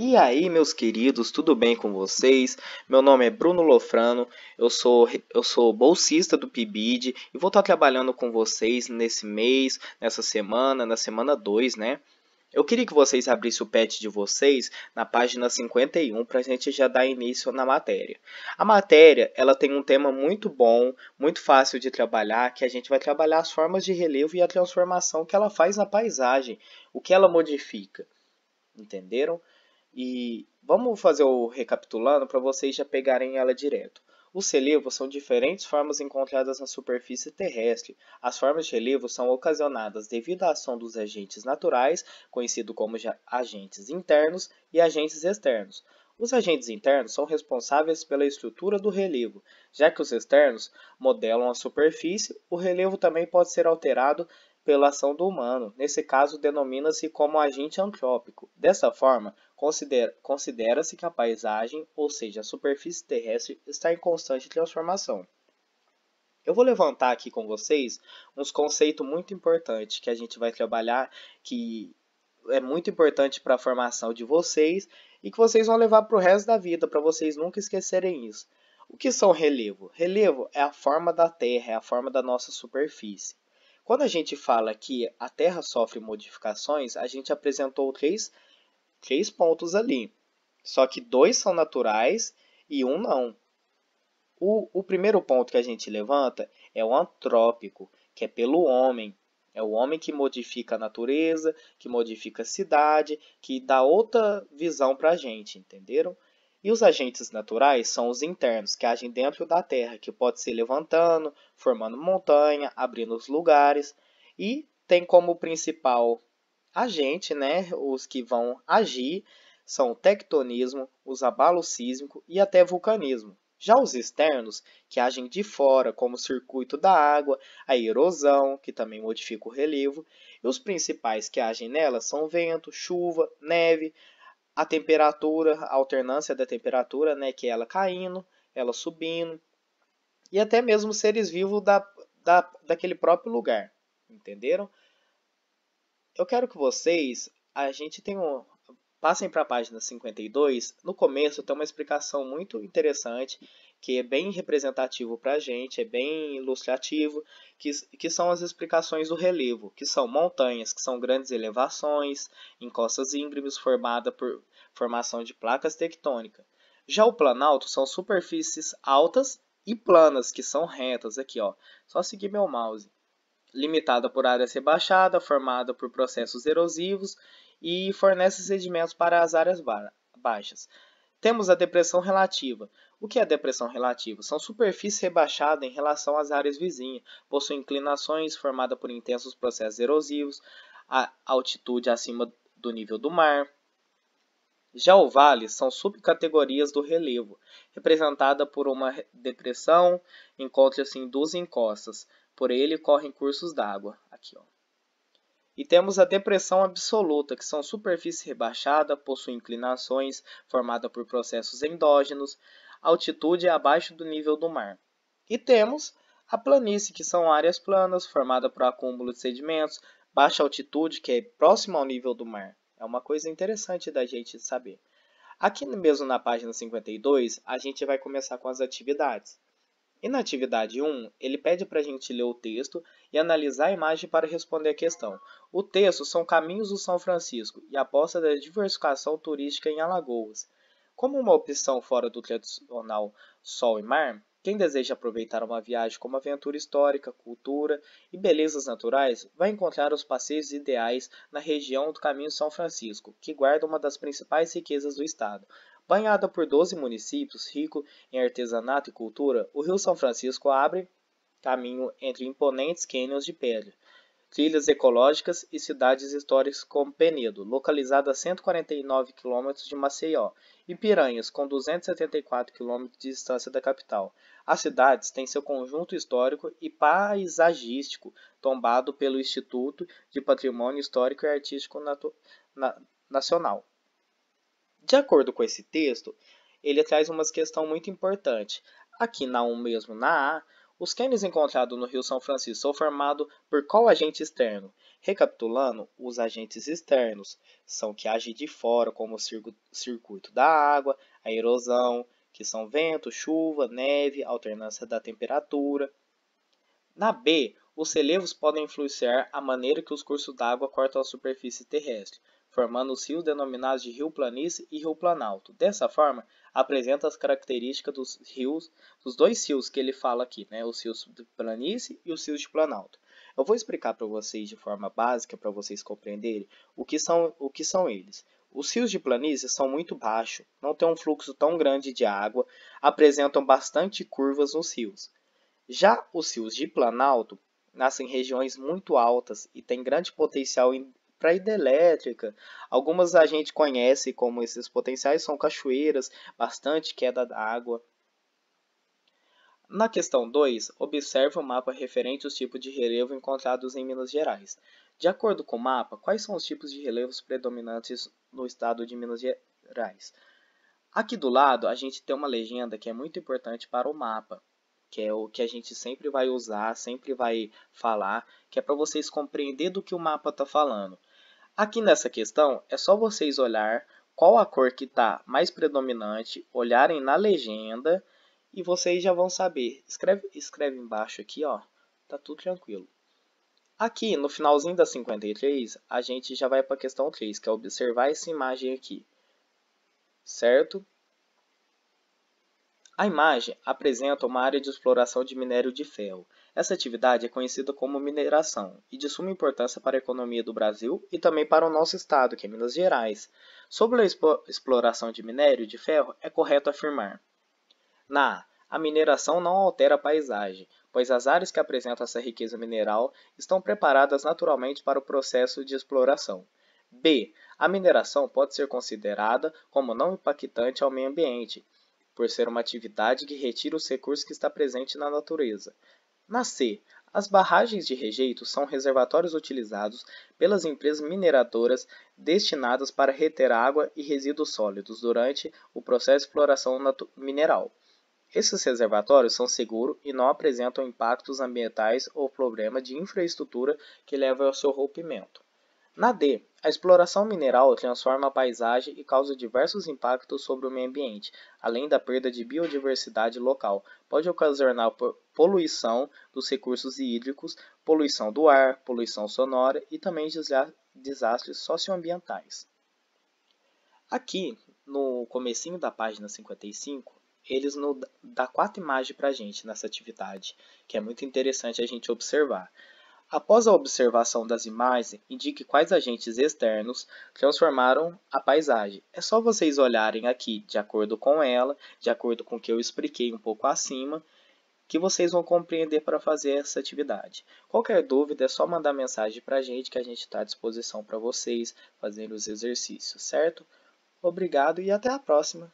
E aí, meus queridos, tudo bem com vocês? Meu nome é Bruno Lofrano, eu sou bolsista do PIBID e vou estar trabalhando com vocês nesse mês, nessa semana, na semana 2, né? Eu queria que vocês abrissem o pet de vocês na página 51 para a gente já dar início na matéria. A matéria, ela tem um tema muito bom, muito fácil de trabalhar, que a gente vai trabalhar as formas de relevo e a transformação que ela faz na paisagem, o que ela modifica. Entenderam? E vamos fazer o recapitulando para vocês já pegarem ela direto. Os relevos são diferentes formas encontradas na superfície terrestre. As formas de relevo são ocasionadas devido à ação dos agentes naturais, conhecidos como agentes internos e agentes externos. Os agentes internos são responsáveis pela estrutura do relevo, já que os externos modelam a superfície. O relevo também pode ser alterado pela ação do humano. Nesse caso, denomina-se como agente antrópico. Dessa forma, considera-se que a paisagem, ou seja, a superfície terrestre, está em constante transformação. Eu vou levantar aqui com vocês uns conceitos muito importantes que a gente vai trabalhar, que é muito importante para a formação de vocês e que vocês vão levar para o resto da vida, para vocês nunca esquecerem isso. O que são relevo? Relevo é a forma da Terra, é a forma da nossa superfície. Quando a gente fala que a Terra sofre modificações, a gente apresentou três pontos ali. Só que dois são naturais e um não. O primeiro ponto que a gente levanta é o antrópico, que é pelo homem. É o homem que modifica a natureza, que modifica a cidade, que dá outra visão para a gente, entenderam? E os agentes naturais são os internos, que agem dentro da Terra, que pode ser levantando, formando montanha, abrindo os lugares. E tem como principal agente, né, os que vão agir, são o tectonismo, os abalos sísmicos e até vulcanismo. Já os externos, que agem de fora, como o circuito da água, a erosão, que também modifica o relevo, e os principais que agem nela são vento, chuva, neve, a temperatura, a alternância da temperatura, né, que é ela caindo, ela subindo, e até mesmo seres vivos daquele próprio lugar. Entenderam? Eu quero que vocês, a gente tem um, passem para a página 52. No começo tem uma explicação muito interessante, que é bem representativo para a gente, é bem ilustrativo, que são as explicações do relevo, que são montanhas, que são grandes elevações, encostas íngremes formadas por formação de placas tectônicas. Já o planalto são superfícies altas e planas, que são retas, aqui ó, só seguir meu mouse, limitada por áreas rebaixadas, formada por processos erosivos e fornece sedimentos para as áreas baixas. Temos a depressão relativa. O que é a depressão relativa? São superfícies rebaixadas em relação às áreas vizinhas, possuem inclinações formadas por intensos processos erosivos, a altitude acima do nível do mar. Já o vale são subcategorias do relevo, representada por uma depressão, encontra-se em duas encostas, por ele correm cursos d'água. Aqui, ó. E temos a depressão absoluta, que são superfície rebaixada, possui inclinações formada por processos endógenos, altitude abaixo do nível do mar. E temos a planície, que são áreas planas formadas por acúmulo de sedimentos, baixa altitude, que é próximo ao nível do mar. É uma coisa interessante da gente saber. Aqui mesmo na página 52, a gente vai começar com as atividades. E na atividade 1, ele pede para a gente ler o texto e analisar a imagem para responder a questão. O texto são Caminhos do São Francisco e aposta da diversificação turística em Alagoas. Como uma opção fora do tradicional sol e mar, quem deseja aproveitar uma viagem como aventura histórica, cultura e belezas naturais, vai encontrar os passeios ideais na região do Caminho São Francisco, que guarda uma das principais riquezas do estado. Banhada por 12 municípios, rico em artesanato e cultura, o Rio São Francisco abre caminho entre imponentes cânions de pedra, trilhas ecológicas e cidades históricas como Penedo, localizada a 149 quilômetros de Maceió, e Piranhas, com 274 quilômetros de distância da capital. As cidades têm seu conjunto histórico e paisagístico tombado pelo Instituto de Patrimônio Histórico e Artístico Nacional. De acordo com esse texto, ele traz uma questão muito importante. Aqui na 1 mesmo, na A, os cânions encontrados no Rio São Francisco são formados por qual agente externo? Recapitulando, os agentes externos são que agem de fora, como o circuito da água, a erosão, que são vento, chuva, neve, alternância da temperatura. Na B, os relevos podem influenciar a maneira que os cursos d'água cortam a superfície terrestre, formando os rios denominados de rio-planície e rio-planalto. Dessa forma, apresenta as características dos rios, dos dois rios que ele fala aqui, né? Os rios de planície e os rios de planalto. Eu vou explicar para vocês de forma básica, para vocês compreenderem, o que são eles. Os rios de planície são muito baixos, não têm um fluxo tão grande de água, apresentam bastante curvas nos rios. Já os rios de planalto nascem em regiões muito altas e têm grande potencial para hidrelétrica. Algumas a gente conhece como esses potenciais são cachoeiras, bastante queda d'água. Na questão 2, observe o mapa referente aos tipos de relevo encontrados em Minas Gerais. De acordo com o mapa, quais são os tipos de relevos predominantes no estado de Minas Gerais? Aqui do lado, a gente tem uma legenda que é muito importante para o mapa, que é o que a gente sempre vai usar, sempre vai falar, que é para vocês compreenderem do que o mapa está falando. Aqui nessa questão, é só vocês olhar qual a cor que está mais predominante, olharem na legenda e vocês já vão saber. Escreve embaixo aqui, ó, tá tudo tranquilo. Aqui, no finalzinho da 53, a gente já vai para a questão 3, que é observar essa imagem aqui, certo? A imagem apresenta uma área de exploração de minério de ferro. Essa atividade é conhecida como mineração e de suma importância para a economia do Brasil e também para o nosso estado, que é Minas Gerais. Sobre a exploração de minério de ferro, é correto afirmar: na a mineração não altera a paisagem, pois as áreas que apresentam essa riqueza mineral estão preparadas naturalmente para o processo de exploração. B. A mineração pode ser considerada como não impactante ao meio ambiente, por ser uma atividade que retira os recursos que está presente na natureza. Na C, as barragens de rejeito são reservatórios utilizados pelas empresas mineradoras destinadas para reter água e resíduos sólidos durante o processo de exploração mineral. Esses reservatórios são seguros e não apresentam impactos ambientais ou problemas de infraestrutura que levam ao seu rompimento. Na D, a exploração mineral transforma a paisagem e causa diversos impactos sobre o meio ambiente, além da perda de biodiversidade local. Pode ocasionar poluição dos recursos hídricos, poluição do ar, poluição sonora e também desastres socioambientais. Aqui, no comecinho da página 55, eles nos dão 4 imagens para a gente nessa atividade, que é muito interessante a gente observar. Após a observação das imagens, indique quais agentes externos transformaram a paisagem. É só vocês olharem aqui de acordo com ela, de acordo com o que eu expliquei um pouco acima, que vocês vão compreender para fazer essa atividade. Qualquer dúvida é só mandar mensagem para a gente que a gente está à disposição para vocês fazerem os exercícios, certo? Obrigado e até a próxima!